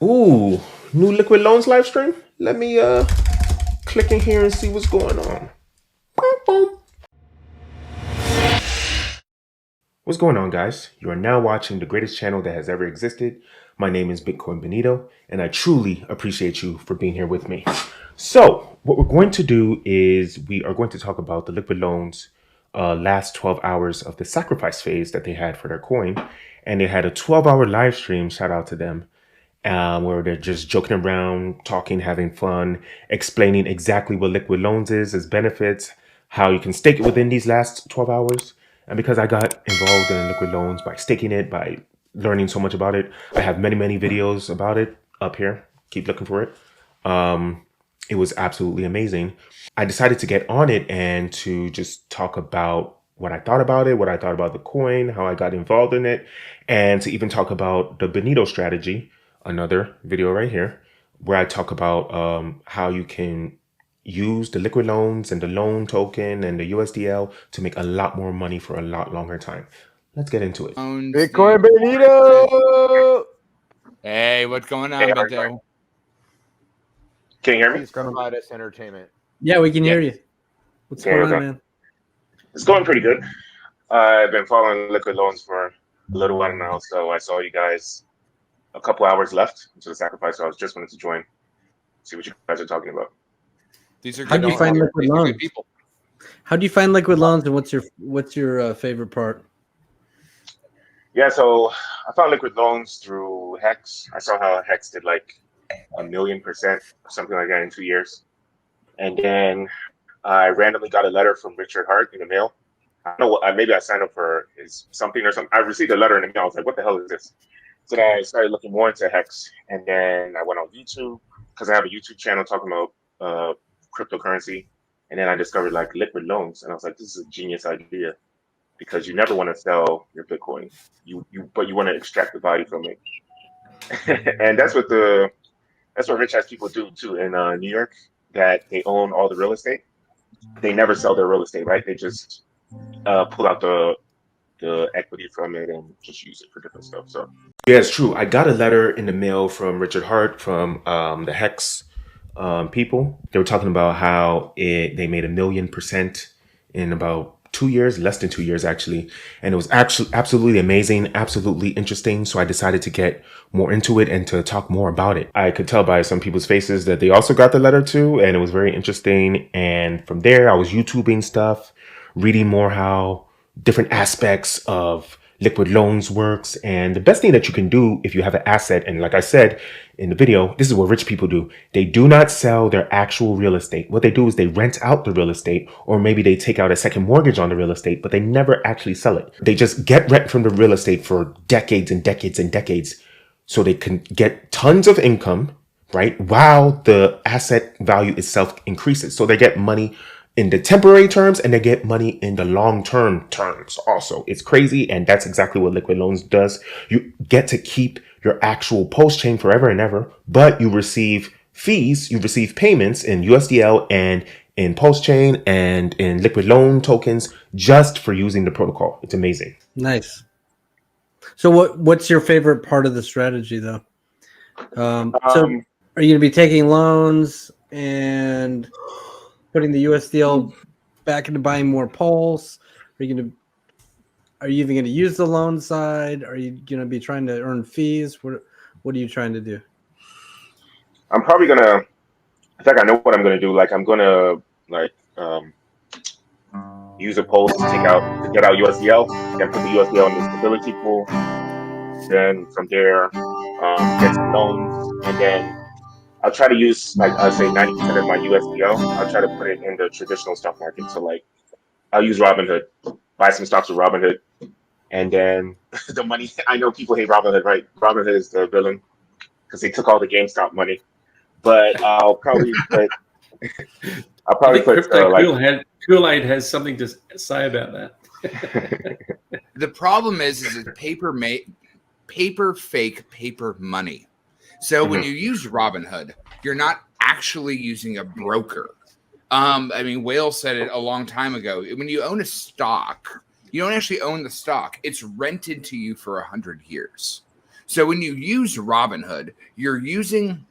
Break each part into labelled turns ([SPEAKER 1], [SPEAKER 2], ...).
[SPEAKER 1] Ooh, new Liquid Loans live stream. Let me click in here and see what's going on. Boom, boom. What's going on, guys? You are now watching the greatest channel that has ever existed. My name is Bitcoin Benito, and I truly appreciate you for being here with me. So, what we're going to do is we are going to talk about the Liquid Loans last 12 hours of the sacrifice phase that they had for their coin. And they had a 12-hour live stream, shout out to them, where they're just joking around, talking, having fun, explaining exactly what Liquid Loans is, its benefits, how you can stake it within these last 12 hours. And because I got involved in Liquid Loans by staking it, by learning so much about it, I have many, many videos about it up here. Keep looking for it. It was absolutely amazing. I decided to get on it and to just talk about what I thought about it, what I thought about the coin, how I got involved in it, and to even talk about the Benito strategy, another video right here, where I talk about how you can use the liquid loans and the loan token and the USDL to make a lot more money for a lot longer time. Let's get into it.
[SPEAKER 2] Bitcoin Benito!
[SPEAKER 3] Hey, what's going on,
[SPEAKER 1] Hey,
[SPEAKER 3] Benito?
[SPEAKER 1] Can you hear me?
[SPEAKER 2] Please provide us entertainment.
[SPEAKER 4] Yeah, we can hear you. What's
[SPEAKER 1] Okay,
[SPEAKER 4] going on,
[SPEAKER 1] okay.
[SPEAKER 4] man?
[SPEAKER 1] It's going pretty good. I've been following Liquid Loans for a little while now, so I saw you guys a couple hours left to the sacrifice, so I was just wanted to join, see what you guys are talking about.
[SPEAKER 3] These are
[SPEAKER 4] How
[SPEAKER 3] good
[SPEAKER 4] do you find liquid
[SPEAKER 3] These are
[SPEAKER 4] loans?
[SPEAKER 3] good people.
[SPEAKER 4] How do you find liquid loans, and what's your favorite part?
[SPEAKER 1] Yeah, so I found Liquid Loans through Hex. I saw how Hex did like 1,000,000% or something like that in 2 years. And then I randomly got a letter from Richard Hart in the mail. I don't know what, maybe I signed up for his something or something. I received a letter in the mail. I was like, what the hell is this? So then I started looking more into Hex. And then I went on YouTube because I have a YouTube channel talking about cryptocurrency. And then I discovered like Liquid Loans. And I was like, this is a genius idea because you never want to sell your Bitcoin. But you want to extract the value from it. And that's what rich ass people do too in New York, that they own all the real estate. They never sell their real estate, right? They just pull out the equity from it and just use it for different stuff. So yeah, it's true. I got a letter in the mail from Richard Hart from the Hex people. They were talking about how they made 1,000,000% in about 2 years, less than 2 years actually, and it was actually absolutely amazing, absolutely interesting. So I decided to get more into it and to talk more about it. I could tell by some people's faces that they also got the letter too, and it was very interesting. And from there, I was YouTubing stuff, reading more how different aspects of liquid loans works. And the best thing that you can do if you have an asset, and like I said in the video, this is what rich people do. They do not sell their actual real estate. What they do is they rent out the real estate, or maybe they take out a second mortgage on the real estate, but they never actually sell it. They just get rent from the real estate for decades and decades and decades, so they can get tons of income, right? While the asset value itself increases. So they get money in the temporary terms and they get money in the long-term terms also. It's crazy, and that's exactly what Liquid Loans does. You get to keep your actual Pulschain forever and ever, but you receive fees, you receive payments in USDL and in Pulsechain and in Liquid Loan tokens just for using the protocol. It's amazing.
[SPEAKER 4] Nice. So what's your favorite part of the strategy, though? So are you going to be taking loans and putting the USDL back into buying more Pulse? Are you even going to use the loan side? Are you going to be trying to earn fees? What are you trying to do?
[SPEAKER 1] I'm probably gonna, I think I know what I'm gonna do. Like I'm gonna like use a Pulse to get out USDL, then put the USDL in the stability pool. Then from there, get some loans, and then I'll try to use, like I'll say 90% of my USDL. I'll try to put it in the traditional stock market. So like I'll use Robinhood, buy some stocks with Robinhood, and then the money. I know people hate Robinhood, right? Robinhood is the villain because they took all the GameStop money. But I'll probably put.
[SPEAKER 5] I think Crypto Kool-Aid has something to say about that.
[SPEAKER 3] The problem is it's paper fake paper money. So when you use Robinhood, you're not actually using a broker. I mean, Whale said it a long time ago. When you own a stock, you don't actually own the stock. It's rented to you for 100 years. So when you use Robinhood, you're using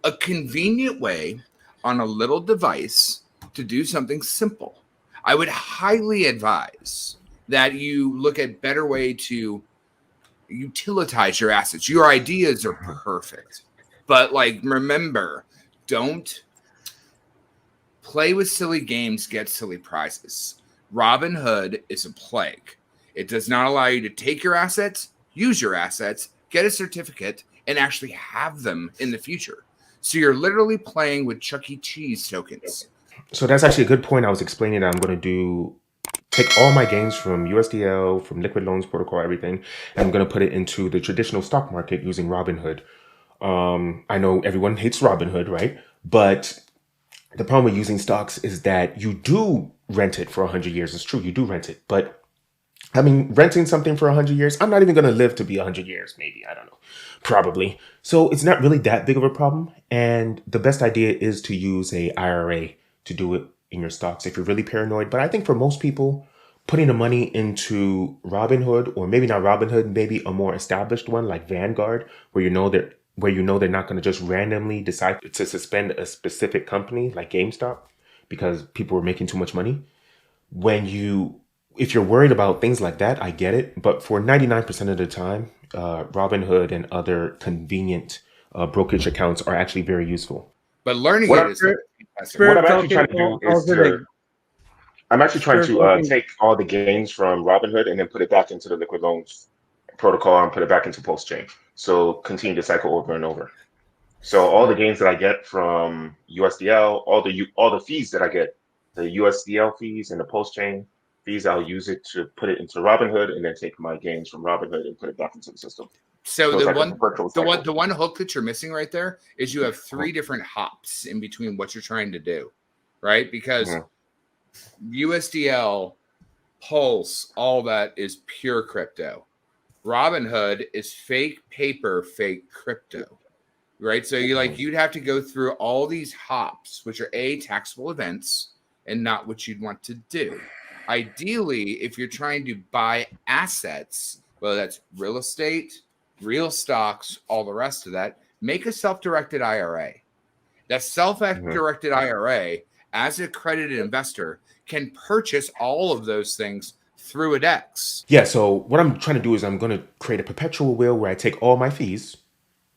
[SPEAKER 3] a convenient way on a little device to do something simple. I would highly advise that you look at better way to utilize your assets. Your ideas are perfect, but like, remember, don't play with silly games, get silly prizes. Robinhood is a plague. It does not allow you to take your assets, use your assets, get a certificate, and actually have them in the future. So you're literally playing with Chuck E. Cheese tokens.
[SPEAKER 1] So that's actually a good point. I was explaining that I'm going to take all my gains from USDL, from Liquid Loans Protocol, everything, and I'm going to put it into the traditional stock market using Robinhood. I know everyone hates Robinhood, right? But the problem with using stocks is that you do rent it for 100 years. It's true, you do rent it. But I mean, renting something for 100 years, I'm not even going to live to be 100 years, maybe. I don't know. Probably. So it's not really that big of a problem. And the best idea is to use a IRA to do it in your stocks if you're really paranoid. But I think for most people, putting the money into Robinhood, or maybe not Robinhood, maybe a more established one like Vanguard, where you know they're not going to just randomly decide to suspend a specific company like GameStop because people were making too much money. If you're worried about things like that, I get it. But for 99% of the time, Robinhood and other convenient brokerage accounts are actually very useful.
[SPEAKER 3] But learning
[SPEAKER 1] What
[SPEAKER 3] it
[SPEAKER 1] I'm
[SPEAKER 3] is
[SPEAKER 1] what I'm actually trying to do is I'm actually trying to take all the gains from Robinhood and then put it back into the Liquid Loans protocol and put it back into Pulsechain. So continue to cycle over and over. So all the gains that I get from USDL, all the fees that I get, the USDL fees and the Pulsechain fees, I'll use it to put it into Robinhood and then take my gains from Robinhood and put it back into the system.
[SPEAKER 3] So the one hook that you're missing right there is you have 3 different hops in between what you're trying to do, right? Because USDL, Pulse, all that is pure crypto. Robinhood is fake paper, fake crypto, right? So you'd have to go through all these hops, which are taxable events and not what you'd want to do. Ideally, if you're trying to buy assets, whether that's real estate, real stocks, all the rest of that, make a self-directed IRA. That self-directed IRA, as an accredited investor, can purchase all of those things through a DEX.
[SPEAKER 1] Yeah, so what I'm trying to do is I'm going to create a perpetual wheel where I take all my fees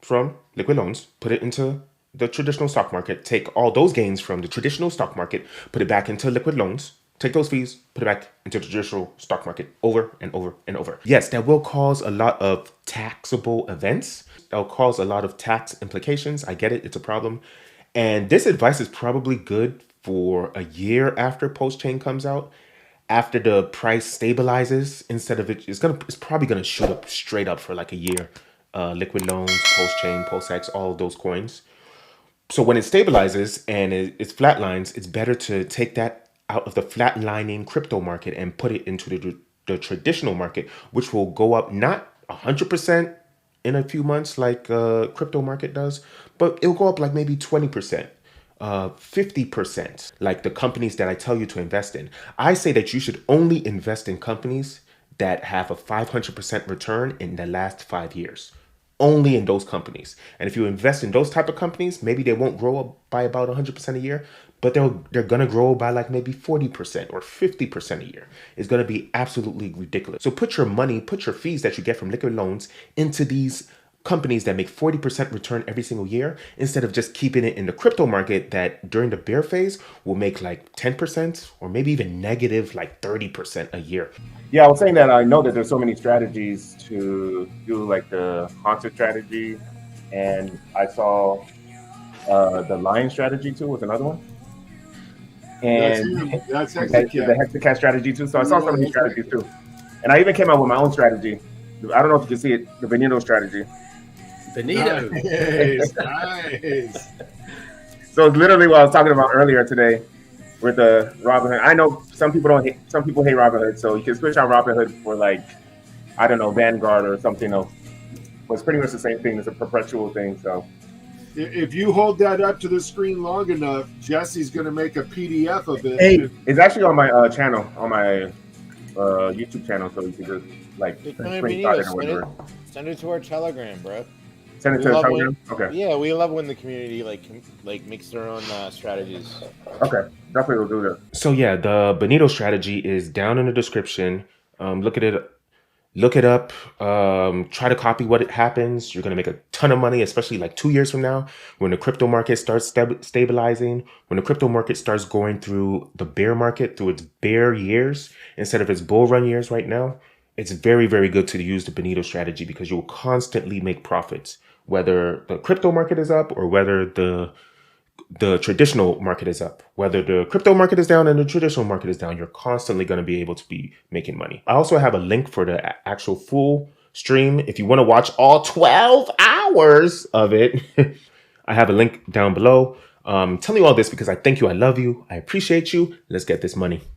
[SPEAKER 1] from Liquid Loans, put it into the traditional stock market, take all those gains from the traditional stock market, put it back into Liquid Loans, take those fees, put it back into the traditional stock market over and over and over. Yes, that will cause a lot of taxable events. That'll cause a lot of tax implications. I get it. It's a problem. And this advice is probably good for a year after Pulsechain comes out. After the price stabilizes, instead of it's probably gonna shoot up straight up for like a year. Liquid Loans, Pulsechain, PulseX, all of those coins. So when it stabilizes and it flatlines, it's better to take that out of the flatlining crypto market and put it into the traditional market, which will go up not 100% in a few months like crypto market does, but it'll go up like maybe 20%. 50%, like the companies that I tell you to invest in. I say that you should only invest in companies that have a 500% return in the last 5 years. Only in those companies. And if you invest in those type of companies, maybe they won't grow up by about 100% a year, but they're going to grow by like maybe 40% or 50% a year. It's going to be absolutely ridiculous. So put your money, put your fees that you get from Liquid Loans into these companies that make 40% return every single year, instead of just keeping it in the crypto market that during the bear phase will make like 10% or maybe even negative like 30% a year.
[SPEAKER 6] Yeah, I was saying that I know that there's so many strategies to do, like the haunted strategy, and I saw the lion strategy too was another one. And
[SPEAKER 7] that's
[SPEAKER 6] the hexacat strategy too. So I saw some of these strategies too. And I even came out with my own strategy. I don't know if you can see it, the Benito strategy.
[SPEAKER 5] Benito.
[SPEAKER 7] Nice, nice.
[SPEAKER 6] So it's literally what I was talking about earlier today with the Robinhood. I know some people hate Robinhood, so you can switch out Robinhood for like, I don't know, Vanguard or something else. But it's pretty much the same thing. It's a perpetual thing. So
[SPEAKER 7] if you hold that up to the screen long enough, Jesse's going to make a PDF of it.
[SPEAKER 6] Hey, it's actually on my channel, on my YouTube channel, so you can just like screenshot it or whatever.
[SPEAKER 2] Send it to our Telegram, bro.
[SPEAKER 6] Send it
[SPEAKER 2] We
[SPEAKER 6] to the
[SPEAKER 2] love
[SPEAKER 6] Telegram. Okay.
[SPEAKER 2] Yeah, we love when the community like makes their own strategies.
[SPEAKER 6] Okay. Definitely will do that.
[SPEAKER 8] So yeah, the Benito strategy is down in the description. Look it up. Try to copy what it happens. You're gonna make a ton of money, especially like 2 years from now, when the crypto market starts stabilizing, when the crypto market starts going through the bear market, through its bear years instead of its bull run years right now. It's very, very good to use the Benito strategy because you will constantly make profits, whether the crypto market is up or whether the traditional market is up. Whether the crypto market is down and the traditional market is down, you're constantly going to be able to be making money. I also have a link for the actual full stream. If you want to watch all 12 hours of it, I have a link down below. I'm telling you all this because I thank you. I love you. I appreciate you. Let's get this money.